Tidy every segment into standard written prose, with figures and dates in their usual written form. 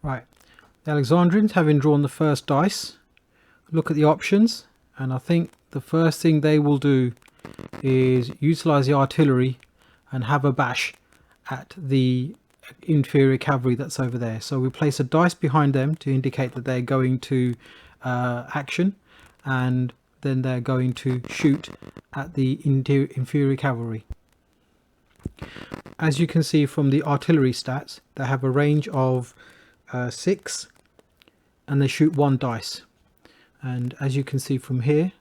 Right, the Alexandrians, having drawn the first dice, look at the options, and I think the first thing they will do is utilize the artillery and have a bash at the inferior cavalry that's over there. So we place a dice behind them to indicate that they're going to action, and then they're going to shoot at the inferior cavalry. As you can see from the artillery stats, they have a range of 6, and they shoot 1 dice. And as you can see from here,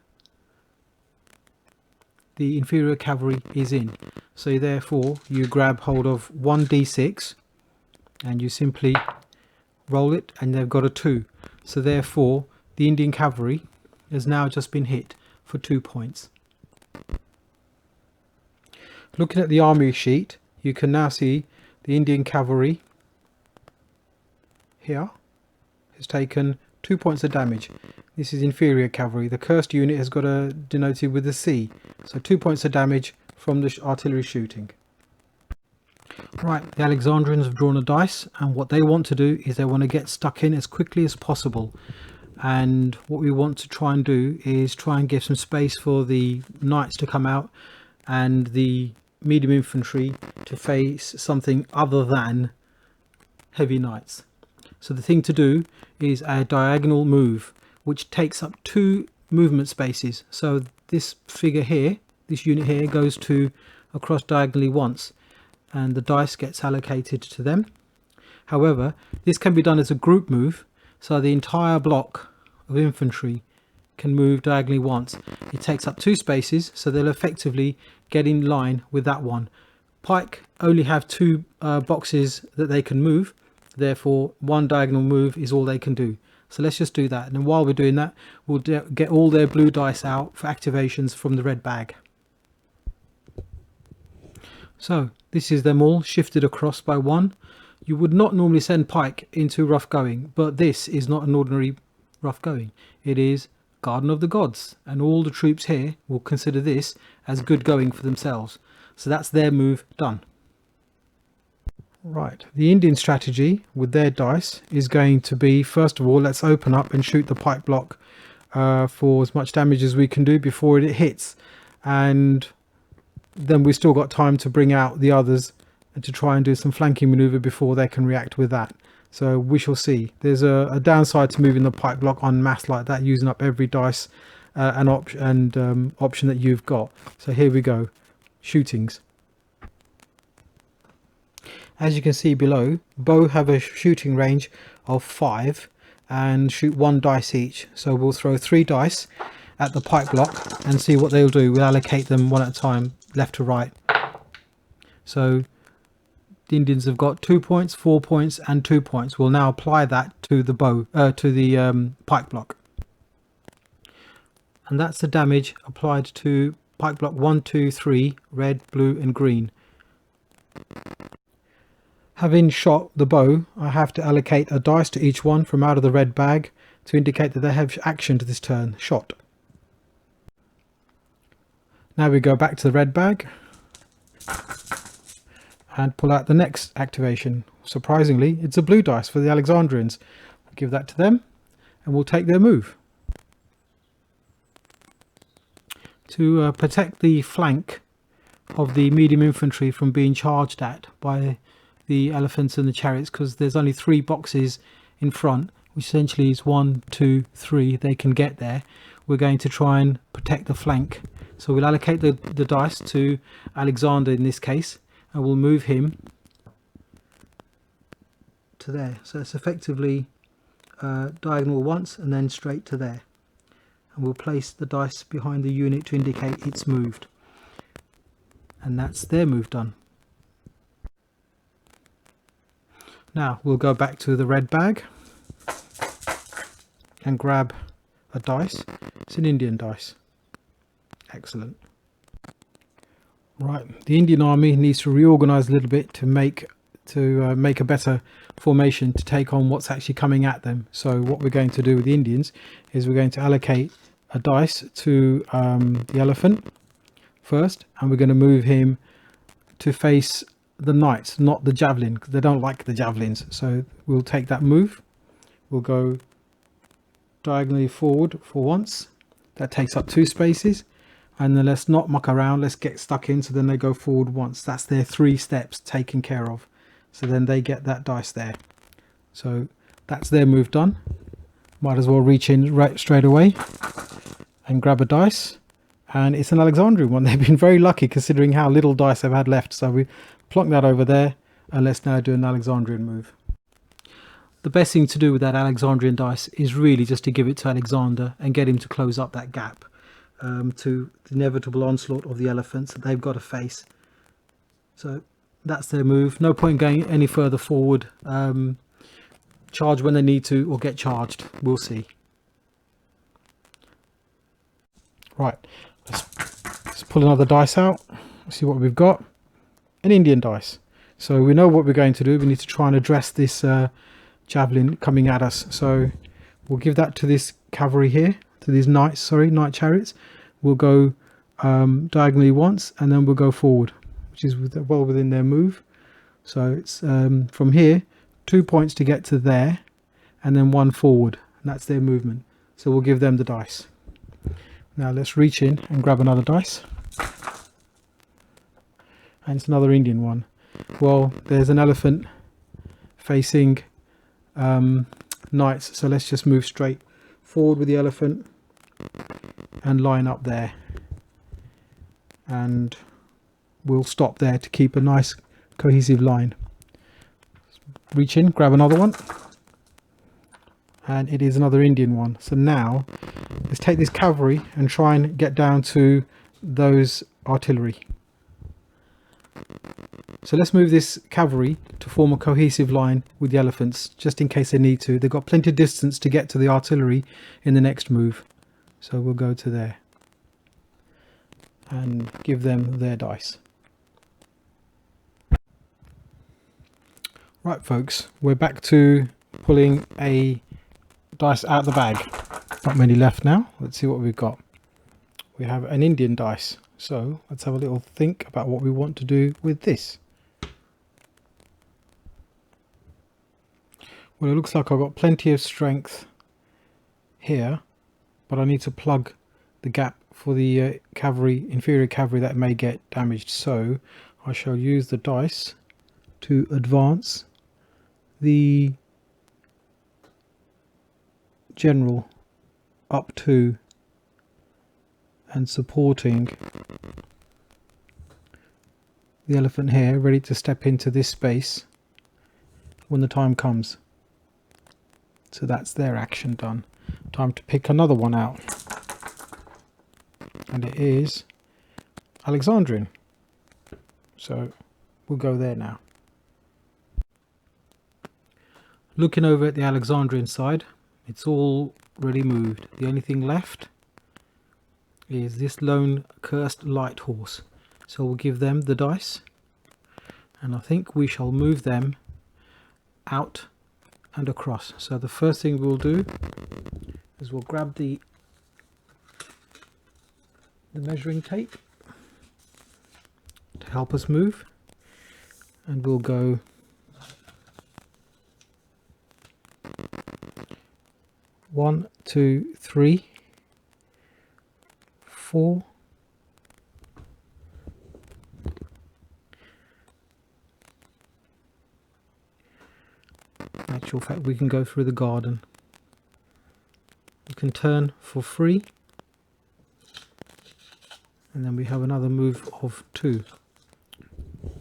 the inferior cavalry is in. So therefore you grab hold of 1d6 and you simply roll it, and they've got a 2. So therefore the Indian cavalry has now just been hit for 2 points. Looking at the army sheet, you can now see the Indian cavalry here has taken 2 points of damage. This is inferior cavalry. The cursed unit has got a denoted with a C. So 2 points of damage from the artillery shooting. Right, the Alexandrians have drawn a dice, and what they want to do is they want to get stuck in as quickly as possible. And what we want to try and do is try and give some space for the knights to come out and the medium infantry to face something other than heavy knights. So the thing to do is a diagonal move, which takes up 2 movement spaces. So this figure here, this unit here, goes to across diagonally once, and the dice gets allocated to them. However, this can be done as a group move, so the entire block of infantry can move diagonally once. It takes up 2 spaces, so they'll effectively get in line with that one. Pike only have 2 boxes that they can move, therefore 1 diagonal move is all they can do. So let's just do that, and then while we're doing that, we'll get all their blue dice out for activations from the red bag. So this is them all shifted across by 1. You would not normally send Pike into rough going, but this is not an ordinary rough going. It is Garden of the Gods, and all the troops here will consider this as good going for themselves. So that's their move done. Right, the Indian strategy with their dice is going to be, first of all, let's open up and shoot the pike block for as much damage as we can do before it hits, and then we've still got time to bring out the others and to try and do some flanking maneuver before they can react with that. So we shall see. There's a downside to moving the pike block en masse like that, using up every dice and option that you've got. So here we go, shootings. As you can see below, bow have a shooting range of 5 and shoot 1 dice each. So we'll throw 3 dice at the pike block and see what they'll do. We'll allocate them one at a time, left to right. So the Indians have got 2 points, 4 points and 2 points. We'll now apply that to the bow, to the pike block. And that's the damage applied to pike block 1, 2, 3, red, blue and green. Having shot the bow, I have to allocate a dice to each one from out of the red bag to indicate that they have action to this turn, shot. Now we go back to the red bag and pull out the next activation. Surprisingly, it's a blue dice for the Alexandrians. We'll give that to them and we'll take their move. To protect the flank of the medium infantry from being charged at by the elephants and the chariots, because there's only 3 boxes in front, which essentially is 1, 2, 3, they can get there. We're going to try and protect the flank. So we'll allocate the dice to Alexander in this case, and we'll move him to there. So it's effectively diagonal once and then straight to there. And we'll place the dice behind the unit to indicate it's moved. And that's their move done. Now we'll go back to the red bag and grab a dice. It's an Indian dice. Excellent. Right, the Indian army needs to reorganize a little bit to make a better formation to take on what's actually coming at them. So what we're going to do with the Indians is we're going to allocate a dice to the elephant first, and we're going to move him to face the knights, not the javelin, because they don't like the javelins. So we'll take that move. We'll go diagonally forward for once. That takes up 2 spaces. And then let's not muck around. Let's get stuck in. So then they go forward once. That's their 3 steps taken care of. So then they get that dice there. So that's their move done. Might as well reach in right straight away and grab a dice. And it's an Alexandrian one. They've been very lucky considering how little dice they've had left. So we plonk that over there, and let's now do an Alexandrian move. The best thing to do with that Alexandrian dice is really just to give it to Alexander and get him to close up that gap to the inevitable onslaught of the elephants that they've got to face. So that's their move. No point going any further forward. Charge when they need to, or get charged. We'll see. Right, let's pull another dice out. See what we've got. An Indian dice. So we know what we're going to do. We need to try and address this javelin coming at us. So we'll give that to this cavalry here, to these knights, sorry, knight chariots. We'll go diagonally once, and then we'll go forward, which is well within their move. So it's from here, 2 points to get to there, and then 1 forward, and that's their movement. So we'll give them the dice. Now let's reach in and grab another dice. And it's another Indian one. Well, there's an elephant facing knights, so let's just move straight forward with the elephant and line up there. And we'll stop there to keep a nice cohesive line. Reach in, grab another one. And it is another Indian one. So now let's take this cavalry and try and get down to those artillery. So let's move this cavalry to form a cohesive line with the elephants, just in case they need to. They've got plenty of distance to get to the artillery in the next move. So we'll go to there and give them their dice. Right folks, we're back to pulling a dice out of the bag. Not many left now. Let's see what we've got. We have an Indian dice. So let's have a little think about what we want to do with this. Well, it looks like I've got plenty of strength here, but I need to plug the gap for the cavalry, inferior cavalry that may get damaged. So I shall use the dice to advance the general up to and supporting the elephant here, ready to step into this space when the time comes. So that's their action done. Time to pick another one out, and it is Alexandrian. So we'll go there now. Looking over at the Alexandrian side, it's all already moved. The only thing left is this lone cursed light horse. So we'll give them the dice, and I think we shall move them out and across. So the first thing we'll do is we'll grab the measuring tape to help us move, and we'll go 1, 2, 3, 4, in actual fact we can go through the garden. We can turn for 3, and then we have another move of 2,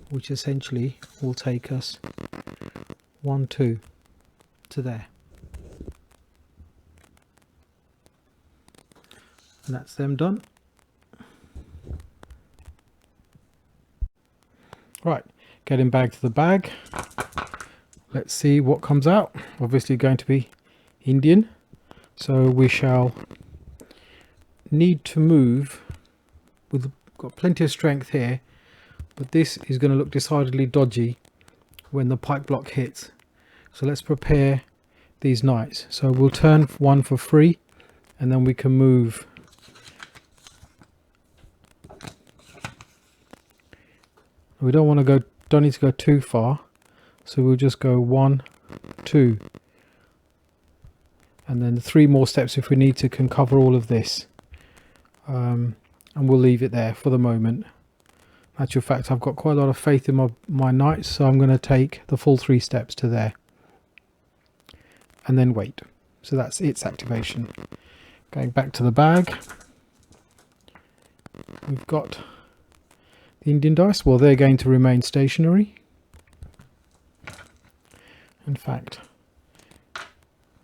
which essentially will take us 1, 2 to there. And that's them done. Right, getting back to the bag. Let's see what comes out. Obviously going to be Indian. So we shall need to move. We've got plenty of strength here, but this is going to look decidedly dodgy when the pike block hits. So let's prepare these knights. So we'll turn 1 for 3, and then we can move. We don't want to go don't need to go too far, so we'll just go 1, 2, and then 3 more steps if we need to can cover all of this, and we'll leave it there for the moment. Actual fact, I've got quite a lot of faith in my knights, so I'm going to take the full 3 steps to there and then wait. So that's its activation. Going back to the bag, we've got the Indian dice. Well, they're going to remain stationary. In fact,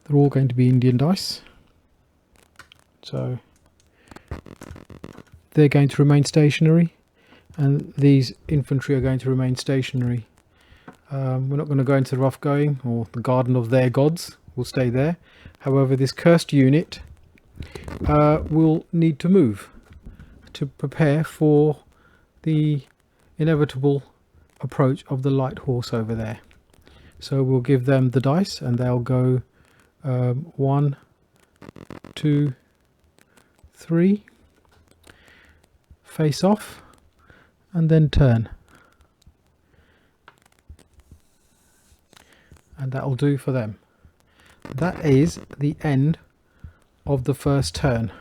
they're all going to be Indian dice, so they're going to remain stationary, and these infantry are going to remain stationary. We're not going to go into the rough going or the garden of their gods. We'll stay there. However, this cursed unit will need to move to prepare for the inevitable approach of the light horse over there. So we'll give them the dice and they'll go 1, 2, 3, face off, and then turn. And that'll do for them. That is the end of the first turn.